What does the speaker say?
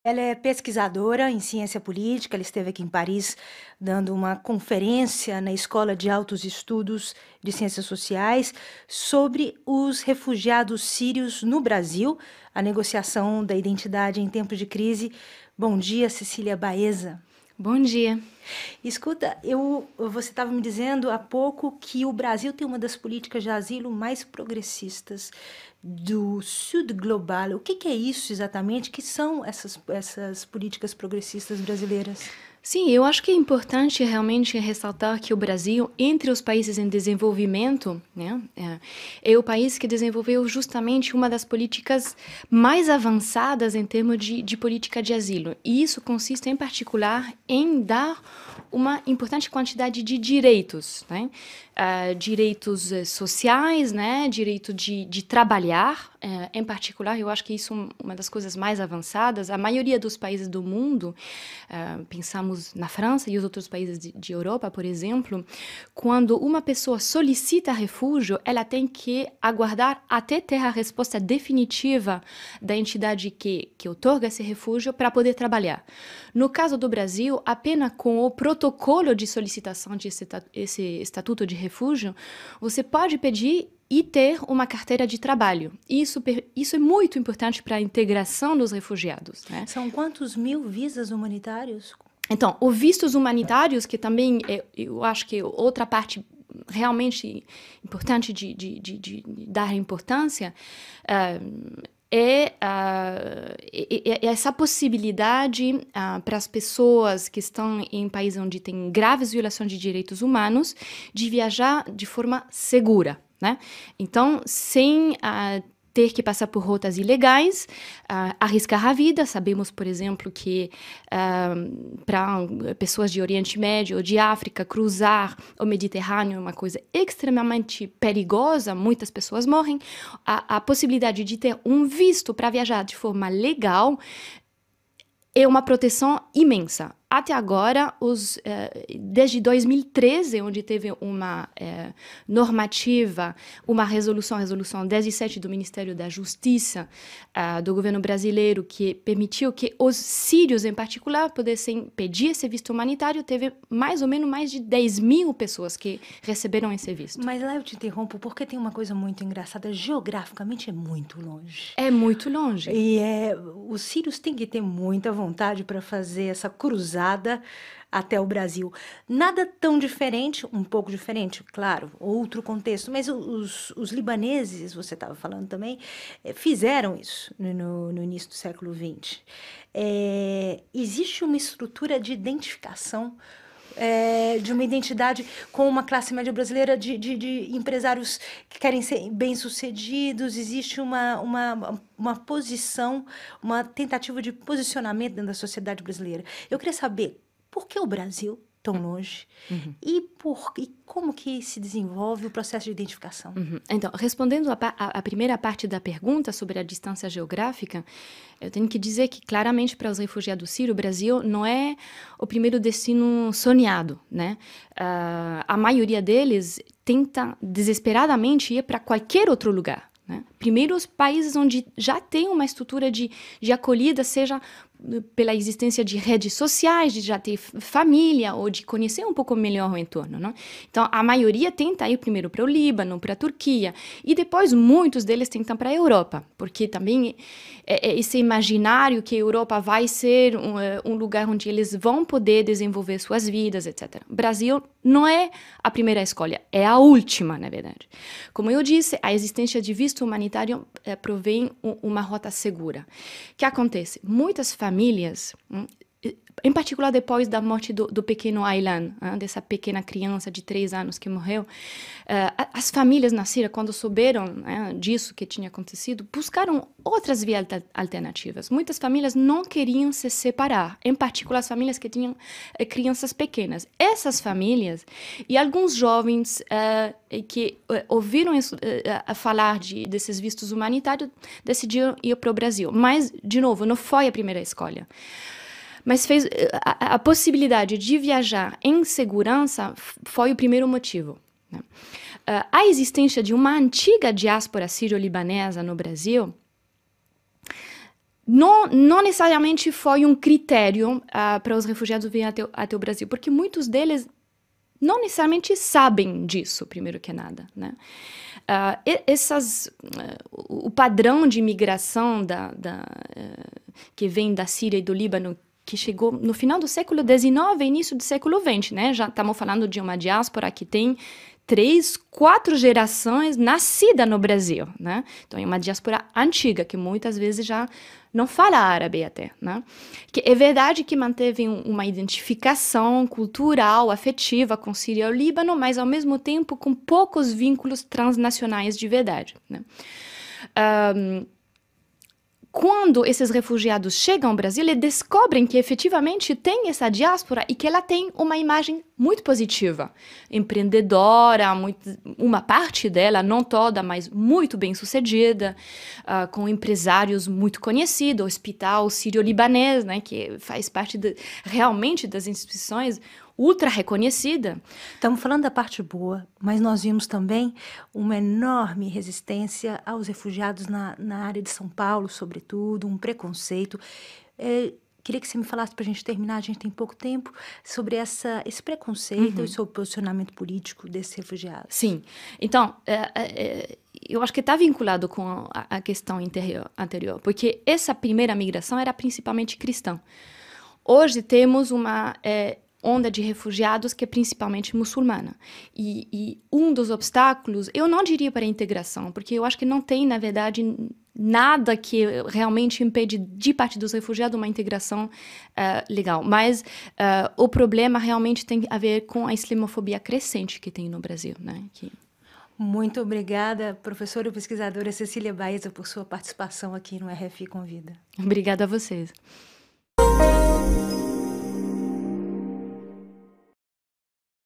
Ela é pesquisadora em ciência política, ela esteve aqui em Paris dando uma conferência na Escola de Altos Estudos de Ciências Sociais sobre os refugiados sírios no Brasil, a negociação da identidade em tempos de crise. Bom dia, Cecília Baeza. Bom dia. Escuta, você estava me dizendo há pouco que o Brasil tem uma das políticas de asilo mais progressistas do sul global. O que é isso exatamente? Que são essas políticas progressistas brasileiras? Sim, eu acho que é importante realmente ressaltar que o Brasil, entre os países em desenvolvimento, né, é o país que desenvolveu justamente uma das políticas mais avançadas em termos de política de asilo. E isso consiste, em particular, em dar uma importante quantidade de direitos, né? Direitos sociais, né? Direito de trabalhar, em particular, eu acho que isso é uma das coisas mais avançadas. A maioria dos países do mundo, pensamos na França e os outros países de Europa, por exemplo, quando uma pessoa solicita refúgio, ela tem que aguardar até ter a resposta definitiva da entidade que outorga esse refúgio para poder trabalhar. No caso do Brasil, apenas com o protocolo de solicitação de esse estatuto de refúgio, você pode pedir e ter uma carteira de trabalho. Isso é muito importante para a integração dos refugiados, né? São quantos mil visas humanitários? Então, os vistos humanitários, que também eu acho que outra parte realmente importante de dar importância, essa possibilidade para as pessoas que estão em países onde tem graves violações de direitos humanos de viajar de forma segura, né? Então, sem ter que passar por rotas ilegais, arriscar a vida. Sabemos, por exemplo, que para pessoas de Oriente Médio ou de África, cruzar o Mediterrâneo é uma coisa extremamente perigosa, muitas pessoas morrem. A possibilidade de ter um visto para viajar de forma legal é uma proteção imensa. Até agora, desde 2013, onde teve uma normativa, uma resolução 17 do Ministério da Justiça do governo brasileiro, que permitiu que os sírios, em particular, pudessem pedir esse visto humanitário, teve mais ou menos mais de 10 mil pessoas que receberam esse visto. Mas lá eu te interrompo porque tem uma coisa muito engraçada. Geograficamente é muito longe. É muito longe. E os sírios têm que ter muita vontade para fazer essa cruzada até o Brasil. Nada tão diferente, um pouco diferente, claro, outro contexto, mas os libaneses, você estava falando também, fizeram isso no início do século XX. Existe uma estrutura de identificação de uma identidade com uma classe média brasileira de empresários que querem ser bem-sucedidos, existe uma posição, uma tentativa de posicionamento dentro da sociedade brasileira. Eu queria saber por que o Brasil tão longe e como que se desenvolve o processo de identificação. Então, respondendo a primeira parte da pergunta sobre a distância geográfica, eu tenho que dizer que, claramente, para os refugiados sírios, o Brasil não é o primeiro destino sonhado, né? A maioria deles tenta desesperadamente ir para qualquer outro lugar, né? Primeiro, os países onde já tem uma estrutura de acolhida, seja pela existência de redes sociais, de já ter família ou de conhecer um pouco melhor o entorno, não? Então, a maioria tenta ir primeiro para o Líbano, para a Turquia, e depois muitos deles tentam para a Europa, porque também esse imaginário que a Europa vai ser um lugar onde eles vão poder desenvolver suas vidas, etc. O Brasil não é a primeira escolha, é a última, na verdade. Como eu disse, a existência de visto humanitário provém uma rota segura. O que acontece? Muitas famílias, em particular depois da morte do pequeno Aylan, dessa pequena criança de 3 anos que morreu, as famílias na Síria, quando souberam disso que tinha acontecido, buscaram outras vias alternativas. Muitas famílias não queriam se separar, em particular as famílias que tinham crianças pequenas. Essas famílias e alguns jovens que ouviram falar desses vistos humanitários decidiram ir para o Brasil. Mas, de novo, não foi a primeira escolha. Mas a possibilidade de viajar em segurança foi o primeiro motivo, né? A existência de uma antiga diáspora sírio-libanesa no Brasil não necessariamente foi um critério para os refugiados virem até o Brasil, porque muitos deles não necessariamente sabem disso, primeiro que nada, né? O padrão de imigração que vem da Síria e do Líbano, que chegou no final do século XIX e início do século XX, né? Já estamos falando de uma diáspora que tem 3, 4 gerações nascida no Brasil, né? Então, é uma diáspora antiga, que muitas vezes já não fala árabe até, né? Que é verdade que manteve uma identificação cultural, afetiva com Síria e o Líbano, mas, ao mesmo tempo, com poucos vínculos transnacionais de verdade, né? Quando esses refugiados chegam ao Brasil, eles descobrem que efetivamente tem essa diáspora e que ela tem uma imagem muito positiva, empreendedora, uma parte dela, não toda, mas muito bem sucedida, com empresários muito conhecidos, o Hospital Sírio-Libanês, né, que faz parte realmente das instituições ultra reconhecida. Estamos falando da parte boa, mas nós vimos também uma enorme resistência aos refugiados na área de São Paulo, sobretudo, um preconceito. Queria que você me falasse, para a gente terminar, a gente tem pouco tempo, sobre esse preconceito e sobre o posicionamento político desses refugiados. Sim. Então, eu acho que está vinculado com a questão anterior, porque essa primeira migração era principalmente cristã. Hoje temos uma onda de refugiados que é principalmente muçulmana. E um dos obstáculos, eu não diria para a integração, porque eu acho que não tem, na verdade, nada que realmente impede de parte dos refugiados uma integração legal. Mas o problema realmente tem a ver com a islamofobia crescente que tem no Brasil, né? Muito obrigada, professora e pesquisadora Cecília Baeza, por sua participação aqui no RFI Convida. Obrigada a vocês.